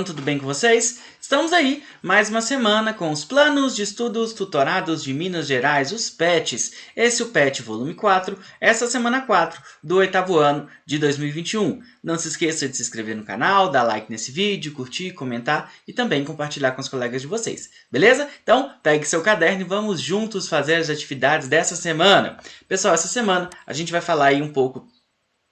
Tudo bem com vocês? Estamos aí, mais uma semana com os planos de estudos tutorados de Minas Gerais, os PETs. Esse é o PET volume 4, essa semana 4 do 8º ano de 2021. Não se esqueça de se inscrever no canal, dar like nesse vídeo, curtir, comentar e também compartilhar com os colegas de vocês, beleza? Então, pegue seu caderno e vamos juntos fazer as atividades dessa semana. Pessoal, essa semana a gente vai falar aí um pouco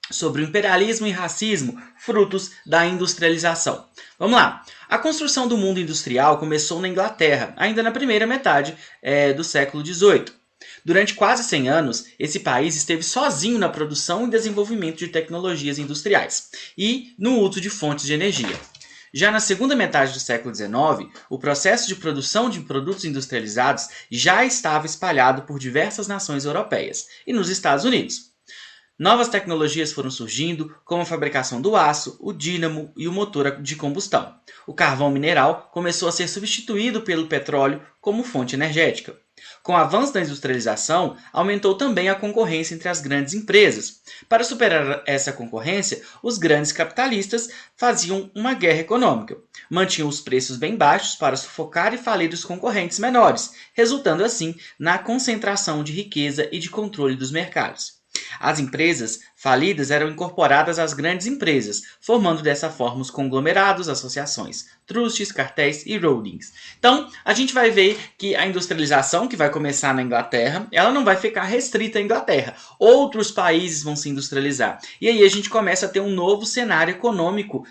sobre o imperialismo e racismo, frutos da industrialização. Vamos lá. A construção do mundo industrial começou na Inglaterra, ainda na primeira metade do século XVIII. Durante quase 100 anos, esse país esteve sozinho na produção e desenvolvimento de tecnologias industriais e no uso de fontes de energia. Já na segunda metade do século XIX, o processo de produção de produtos industrializados já estava espalhado por diversas nações europeias e nos Estados Unidos. Novas tecnologias foram surgindo, como a fabricação do aço, o dínamo e o motor de combustão. O carvão mineral começou a ser substituído pelo petróleo como fonte energética. Com o avanço da industrialização, aumentou também a concorrência entre as grandes empresas. Para superar essa concorrência, os grandes capitalistas faziam uma guerra econômica. Mantinham os preços bem baixos para sufocar e falir os concorrentes menores, resultando assim na concentração de riqueza e de controle dos mercados. As empresas falidas eram incorporadas às grandes empresas, formando dessa forma os conglomerados, associações, trusts, cartéis e holdings. Então, a gente vai ver que a industrialização, que vai começar na Inglaterra, ela não vai ficar restrita à Inglaterra. Outros países vão se industrializar. E aí a gente começa a ter um novo cenário econômico,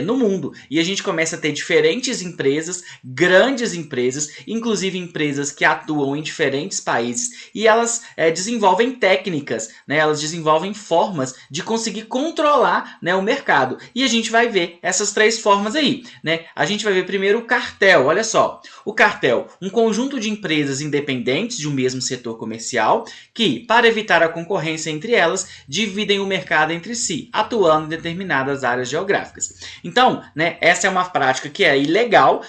no mundo. E a gente começa a ter diferentes empresas, grandes empresas, inclusive empresas que atuam em diferentes países, e elas desenvolvem técnicas, elas desenvolvem formas de conseguir controlar o mercado. E a gente vai ver essas três formas aí. A gente vai ver primeiro o cartel. Olha só, o cartel, um conjunto de empresas independentes de um mesmo setor comercial que, para evitar a concorrência entre elas, dividem o mercado entre si, atuando em determinadas áreas geográficas. Então, essa é uma prática que é ilegal,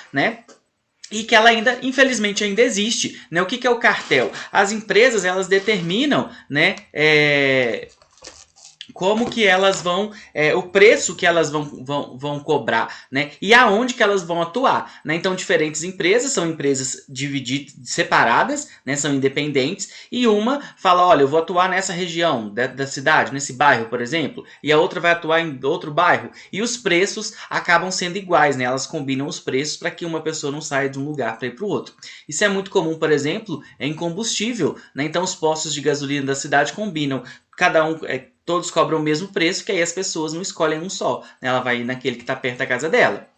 e que ela ainda, infelizmente, ainda existe. O que é o cartel? As empresas, elas determinam, como que elas vão, o preço que elas vão cobrar, e aonde que elas vão atuar, Então, diferentes empresas, são empresas divididas, separadas, são independentes, e uma fala, olha, eu vou atuar nessa região da cidade, nesse bairro, por exemplo, e a outra vai atuar em outro bairro, e os preços acabam sendo iguais, Elas combinam os preços para que uma pessoa não saia de um lugar para ir para o outro. Isso é muito comum, por exemplo, em combustível, Então, os postos de gasolina da cidade combinam, cada um... todos cobram o mesmo preço, que aí as pessoas não escolhem um só. Ela vai ir naquele que está perto da casa dela.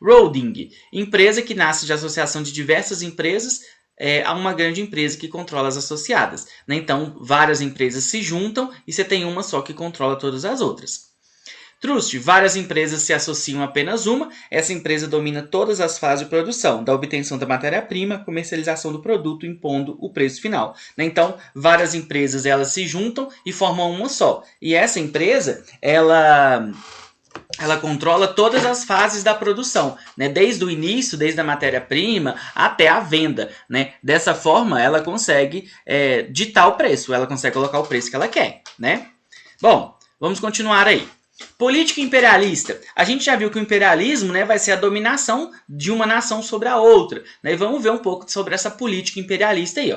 Holding, empresa que nasce de associação de diversas empresas a uma grande empresa que controla as associadas. Então, várias empresas se juntam e você tem uma só que controla todas as outras. Trust, várias empresas se associam a apenas uma. Essa empresa domina todas as fases de produção, da obtenção da matéria-prima, comercialização do produto, impondo o preço final. Então, várias empresas elas se juntam e formam uma só. E essa empresa, ela controla todas as fases da produção, desde o início, desde a matéria-prima até a venda. Dessa forma, ela consegue ditar o preço, ela consegue colocar o preço que ela quer. Bom, vamos continuar aí. Política imperialista. A gente já viu que o imperialismo vai ser a dominação de uma nação sobre a outra. E vamos ver um pouco sobre essa política imperialista aí.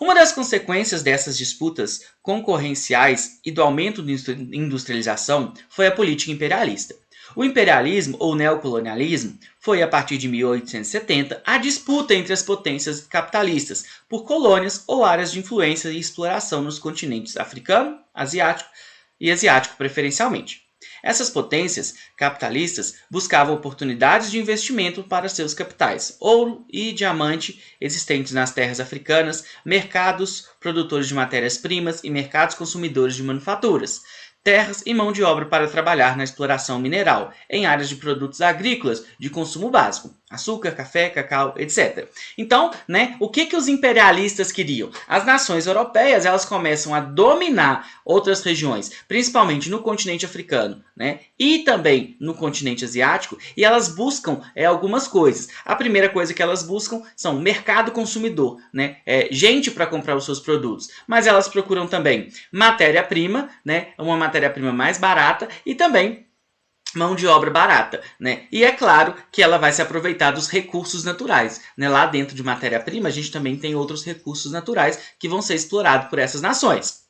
Uma das consequências dessas disputas concorrenciais e do aumento da industrialização foi a política imperialista. O imperialismo, ou neocolonialismo, foi, a partir de 1870, a disputa entre as potências capitalistas por colônias ou áreas de influência e exploração nos continentes africano, asiático e asiático preferencialmente. Essas potências capitalistas buscavam oportunidades de investimento para seus capitais, ouro e diamante existentes nas terras africanas, mercados produtores de matérias-primas e mercados consumidores de manufaturas, terras e mão de obra para trabalhar na exploração mineral, em áreas de produtos agrícolas de consumo básico, açúcar, café, cacau, etc. Então, o que os imperialistas queriam? As nações europeias, elas começam a dominar outras regiões, principalmente no continente africano, e também no continente asiático, e elas buscam algumas coisas. A primeira coisa que elas buscam são mercado consumidor, gente para comprar os seus produtos, mas elas procuram também matéria-prima, uma matéria-prima mais barata, e também mão de obra barata, né? E é claro que ela vai se aproveitar dos recursos naturais, né? Lá dentro de matéria-prima, a gente também tem outros recursos naturais que vão ser explorados por essas nações.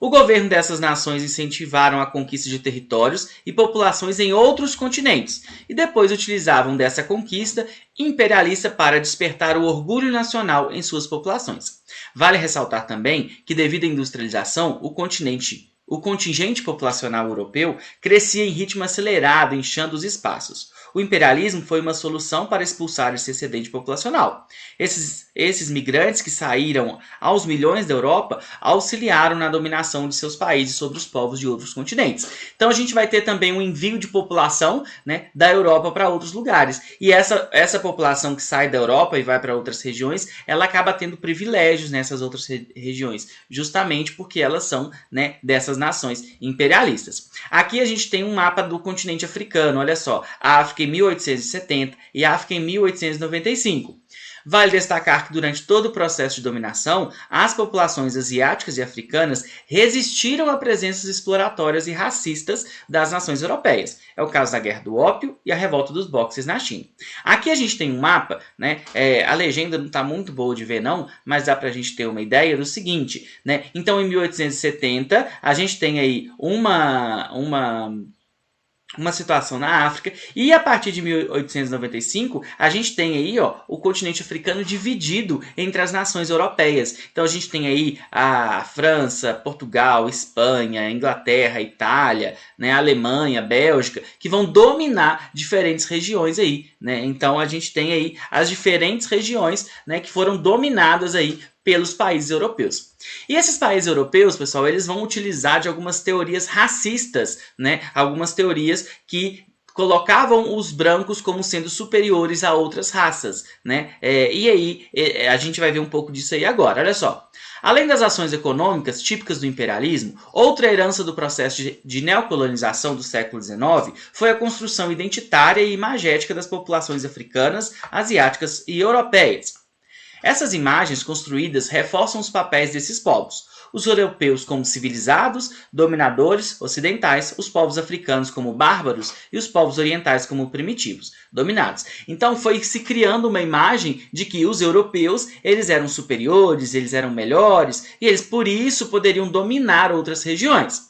O governo dessas nações incentivaram a conquista de territórios e populações em outros continentes, e depois utilizavam dessa conquista imperialista para despertar o orgulho nacional em suas populações. Vale ressaltar também que, devido à industrialização, o contingente populacional europeu crescia em ritmo acelerado, inchando os espaços. O imperialismo foi uma solução para expulsar esse excedente populacional. Esses migrantes que saíram aos milhões da Europa auxiliaram na dominação de seus países sobre os povos de outros continentes. Então a gente vai ter também um envio de população, né, da Europa para outros lugares. E essa população que sai da Europa e vai para outras regiões, ela acaba tendo privilégios nessas outras regiões, justamente porque elas são, né, dessas nações imperialistas. Aqui a gente tem um mapa do continente africano, olha só, a África em 1870 e a África em 1895. Vale destacar que durante todo o processo de dominação, as populações asiáticas e africanas resistiram a presenças exploratórias e racistas das nações europeias. É o caso da Guerra do Ópio e a Revolta dos Boxers na China. Aqui a gente tem um mapa, né? A legenda não está muito boa de ver não, mas dá para a gente ter uma ideia do seguinte, né? Então em 1870 a gente tem aí uma situação na África, e a partir de 1895 a gente tem aí, ó, o continente africano dividido entre as nações europeias. Então a gente tem aí a França, Portugal, Espanha, Inglaterra, Itália, né, Alemanha, Bélgica, que vão dominar diferentes regiões aí, né? Então a gente tem aí as diferentes regiões, né, que foram dominadas aí pelos países europeus. E esses países europeus, pessoal, eles vão utilizar de algumas teorias racistas, né? Algumas teorias que colocavam os brancos como sendo superiores a outras raças, né? E aí a gente vai ver um pouco disso aí agora, olha só. Além das ações econômicas típicas do imperialismo, outra herança do processo de neocolonização do século XIX foi a construção identitária e imagética das populações africanas, asiáticas e europeias. Essas imagens construídas reforçam os papéis desses povos. Os europeus como civilizados, dominadores, ocidentais, os povos africanos como bárbaros e os povos orientais como primitivos, dominados. Então foi se criando uma imagem de que os europeus, eles eram superiores, eles eram melhores, e eles por isso poderiam dominar outras regiões.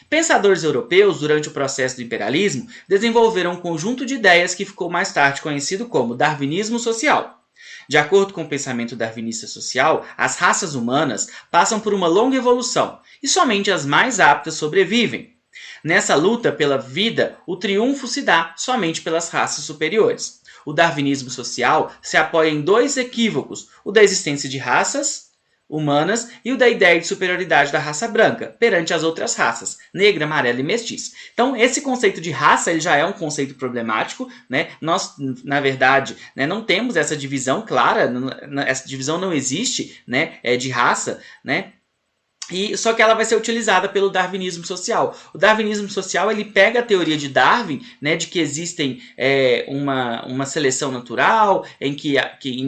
Pensadores europeus, durante o processo do imperialismo, desenvolveram um conjunto de ideias que ficou mais tarde conhecido como darwinismo social. De acordo com o pensamento darwinista social, as raças humanas passam por uma longa evolução e somente as mais aptas sobrevivem. Nessa luta pela vida, o triunfo se dá somente pelas raças superiores. O darwinismo social se apoia em dois equívocos, o da existência de raças humanas e o da ideia de superioridade da raça branca perante as outras raças, negra, amarela e mestiça. Então, esse conceito de raça ele já é um conceito problemático, né? Nós, na verdade, né, não temos essa divisão clara, essa divisão não existe, né, de raça, né? Só que ela vai ser utilizada pelo darwinismo social. O darwinismo social ele pega a teoria de Darwin, né, de que existem uma seleção natural, em que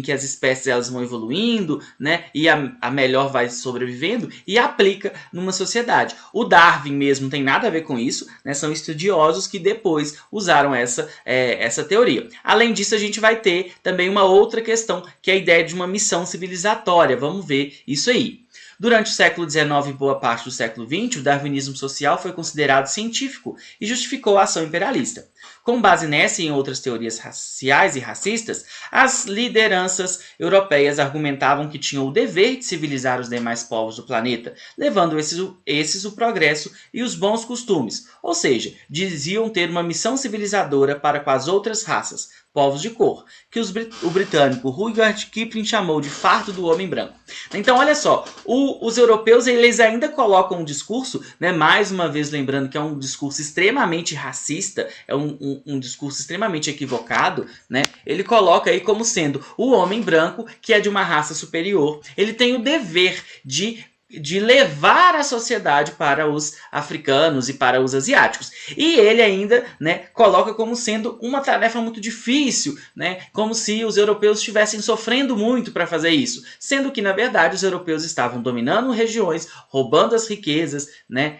as espécies elas vão evoluindo, né, e a melhor vai sobrevivendo, e aplica numa sociedade. O Darwin mesmo não tem nada a ver com isso, né, são estudiosos que depois usaram essa teoria. Além disso, a gente vai ter também uma outra questão, que é a ideia de uma missão civilizatória. Vamos ver isso aí. Durante o século XIX e boa parte do século XX, o darwinismo social foi considerado científico e justificou a ação imperialista. Com base nessa e em outras teorias raciais e racistas, as lideranças europeias argumentavam que tinham o dever de civilizar os demais povos do planeta, levando esses o progresso e os bons costumes, ou seja, diziam ter uma missão civilizadora para com as outras raças, povos de cor, que o britânico Rudyard Kipling chamou de fardo do homem branco. Então, olha só, os europeus eles ainda colocam um discurso, né, mais uma vez lembrando que é um discurso extremamente racista, é um discurso extremamente equivocado, né? Ele coloca aí como sendo o homem branco, que é de uma raça superior, ele tem o dever de levar a sociedade para os africanos e para os asiáticos. E ele ainda, né, coloca como sendo uma tarefa muito difícil, né, como se os europeus estivessem sofrendo muito para fazer isso, sendo que, na verdade, os europeus estavam dominando regiões, roubando as riquezas, né,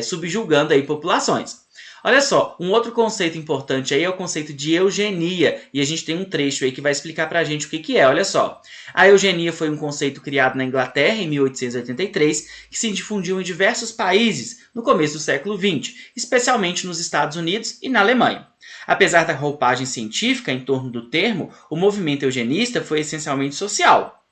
subjugando aí populações. Olha só, um outro conceito importante aí é o conceito de eugenia, e a gente tem um trecho aí que vai explicar pra gente o que é. Olha só, a eugenia foi um conceito criado na Inglaterra em 1883, que se difundiu em diversos países no começo do século XX, especialmente nos Estados Unidos e na Alemanha. Apesar da roupagem científica em torno do termo, o movimento eugenista foi essencialmente social,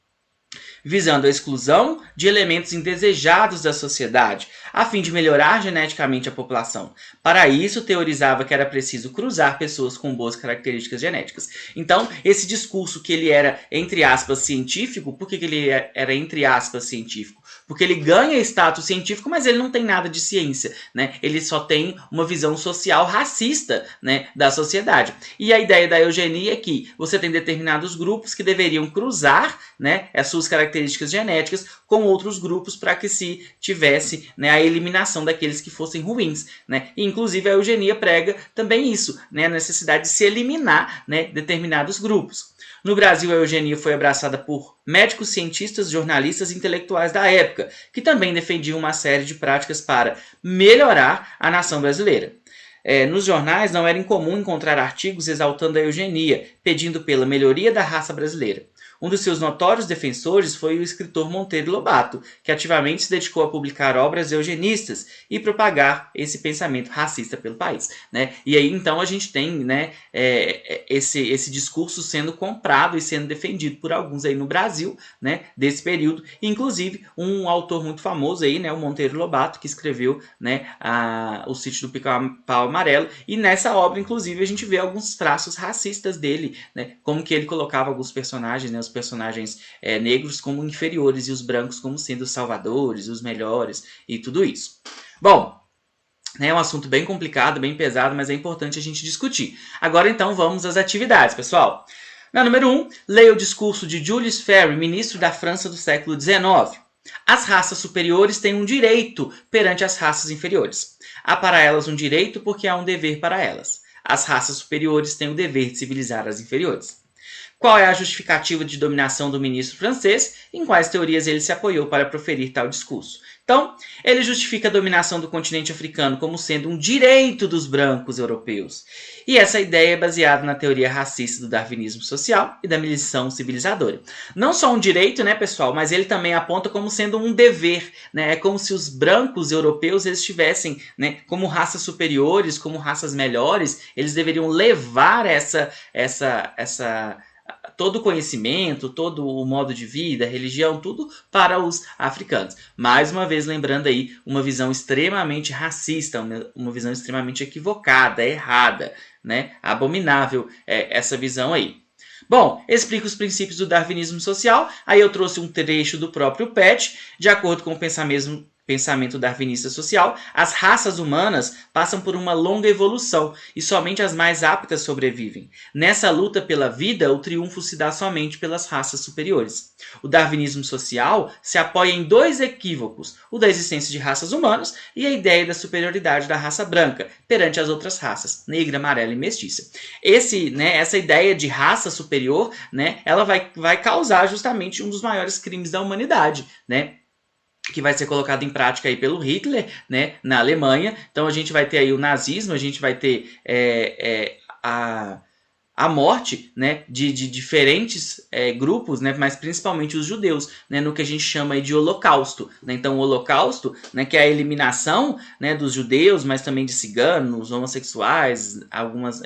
visando a exclusão de elementos indesejados da sociedade, a fim de melhorar geneticamente a população. Para isso, teorizava que era preciso cruzar pessoas com boas características genéticas. Então, esse discurso que ele era, entre aspas, científico, por que ele era, entre aspas, científico? Porque ele ganha status científico, mas ele não tem nada de ciência, né? Ele só tem uma visão social racista, né, da sociedade. E a ideia da eugenia é que você tem determinados grupos que deveriam cruzar, né, as suas características genéticas com outros grupos para que se tivesse, né, a eliminação daqueles que fossem ruins, né? E, inclusive a eugenia prega também isso, né, a necessidade de se eliminar, né, determinados grupos. No Brasil, a eugenia foi abraçada por médicos, cientistas, jornalistas e intelectuais da época, que também defendiam uma série de práticas para melhorar a nação brasileira. Nos jornais não era incomum encontrar artigos exaltando a eugenia, pedindo pela melhoria da raça brasileira. Um dos seus notórios defensores foi o escritor Monteiro Lobato, que ativamente se dedicou a publicar obras eugenistas e propagar esse pensamento racista pelo país, né? E aí então a gente tem, né, esse discurso sendo comprado e sendo defendido por alguns aí no Brasil, né, desse período, inclusive um autor muito famoso aí, né, o Monteiro Lobato, que escreveu, né, o Sítio do Pica-Pau Amarelo, e nessa obra inclusive a gente vê alguns traços racistas dele, né, como que ele colocava alguns personagens, né, os personagens negros como inferiores e os brancos como sendo os salvadores, os melhores e tudo isso. Bom, é um assunto bem complicado, bem pesado, mas é importante a gente discutir. Agora então vamos às atividades, pessoal. Na número 1, leia o discurso de Julius Ferry, ministro da França do século XIX. As raças superiores têm um direito perante as raças inferiores. Há para elas um direito porque há um dever para elas. As raças superiores têm o dever de civilizar as inferiores. Qual é a justificativa de dominação do ministro francês? Em quais teorias ele se apoiou para proferir tal discurso? Então, ele justifica a dominação do continente africano como sendo um direito dos brancos europeus. E essa ideia é baseada na teoria racista do darwinismo social e da missão civilizadora. Não só um direito, né, pessoal, mas ele também aponta como sendo um dever, né? É como se os brancos europeus eles tivessem, né, como raças superiores, como raças melhores, eles deveriam levar todo o conhecimento, todo o modo de vida, religião, tudo para os africanos. Mais uma vez lembrando aí uma visão extremamente racista, uma visão extremamente equivocada, errada, né? Abominável essa visão aí. Bom, explica os princípios do darwinismo social, aí eu trouxe um trecho do próprio Pet, de acordo com o pensamento darwinista social, as raças humanas passam por uma longa evolução e somente as mais aptas sobrevivem. Nessa luta pela vida, o triunfo se dá somente pelas raças superiores. O darwinismo social se apoia em dois equívocos, o da existência de raças humanas e a ideia da superioridade da raça branca perante as outras raças, negra, amarela e mestiça. Essa ideia de raça superior, né, ela vai causar justamente um dos maiores crimes da humanidade, né? Que vai ser colocado em prática aí pelo Hitler, né, na Alemanha. Então a gente vai ter aí o nazismo, a gente vai ter a morte, né, de diferentes grupos, né, mas principalmente os judeus, né, no que a gente chama aí de holocausto, né? Então o holocausto, né, que é a eliminação, né, dos judeus, mas também de ciganos, homossexuais,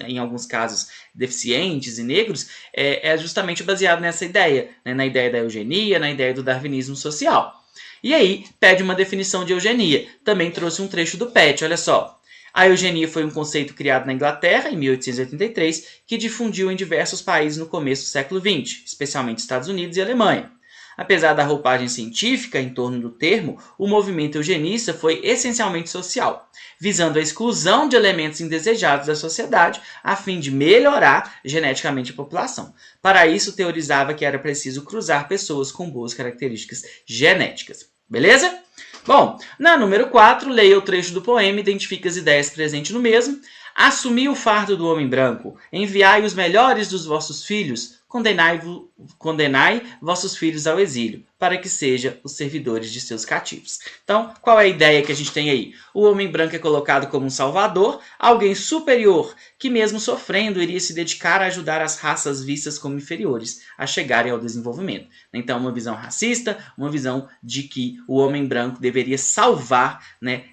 em alguns casos deficientes e negros, é justamente baseado nessa ideia, né, na ideia da eugenia, na ideia do darwinismo social. E aí, pede uma definição de eugenia. Também trouxe um trecho do Pet, olha só. A eugenia foi um conceito criado na Inglaterra, em 1883, que difundiu em diversos países no começo do século XX, especialmente Estados Unidos e Alemanha. Apesar da roupagem científica em torno do termo, o movimento eugenista foi essencialmente social, visando a exclusão de elementos indesejados da sociedade, a fim de melhorar geneticamente a população. Para isso, teorizava que era preciso cruzar pessoas com boas características genéticas. Beleza? Bom, na número 4, leia o trecho do poema e identifique as ideias presentes no mesmo. Assumi o fardo do homem branco, enviai os melhores dos vossos filhos, condenai vossos filhos ao exílio, para que sejam os servidores de seus cativos. Então, qual é a ideia que a gente tem aí? O homem branco é colocado como um salvador, alguém superior, que mesmo sofrendo iria se dedicar a ajudar as raças vistas como inferiores a chegarem ao desenvolvimento. Então, uma visão racista, uma visão de que o homem branco deveria salvar, né,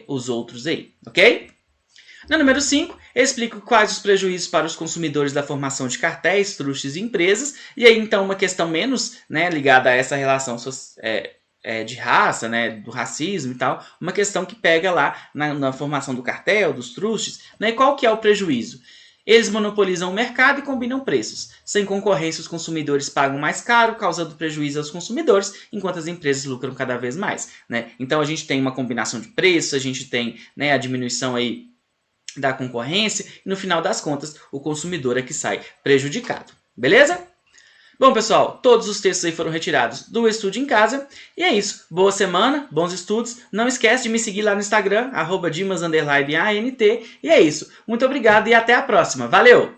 os outros aí, ok? No número 5, explico quais os prejuízos para os consumidores da formação de cartéis, trustes e empresas. E aí, então, uma questão menos, né, ligada a essa relação de raça, né, do racismo e tal, uma questão que pega lá na formação do cartel, dos trustes, né, qual que é o prejuízo? Eles monopolizam o mercado e combinam preços. Sem concorrência, os consumidores pagam mais caro, causando prejuízo aos consumidores, enquanto as empresas lucram cada vez mais, né? Então, a gente tem uma combinação de preços, a gente tem, né, a diminuição aí da concorrência e no final das contas o consumidor é que sai prejudicado, beleza? Bom pessoal, todos os textos aí foram retirados do Estude em Casa e é isso, boa semana, bons estudos, não esquece de me seguir lá no Instagram @dimas_ant e é isso, muito obrigado e até a próxima, valeu!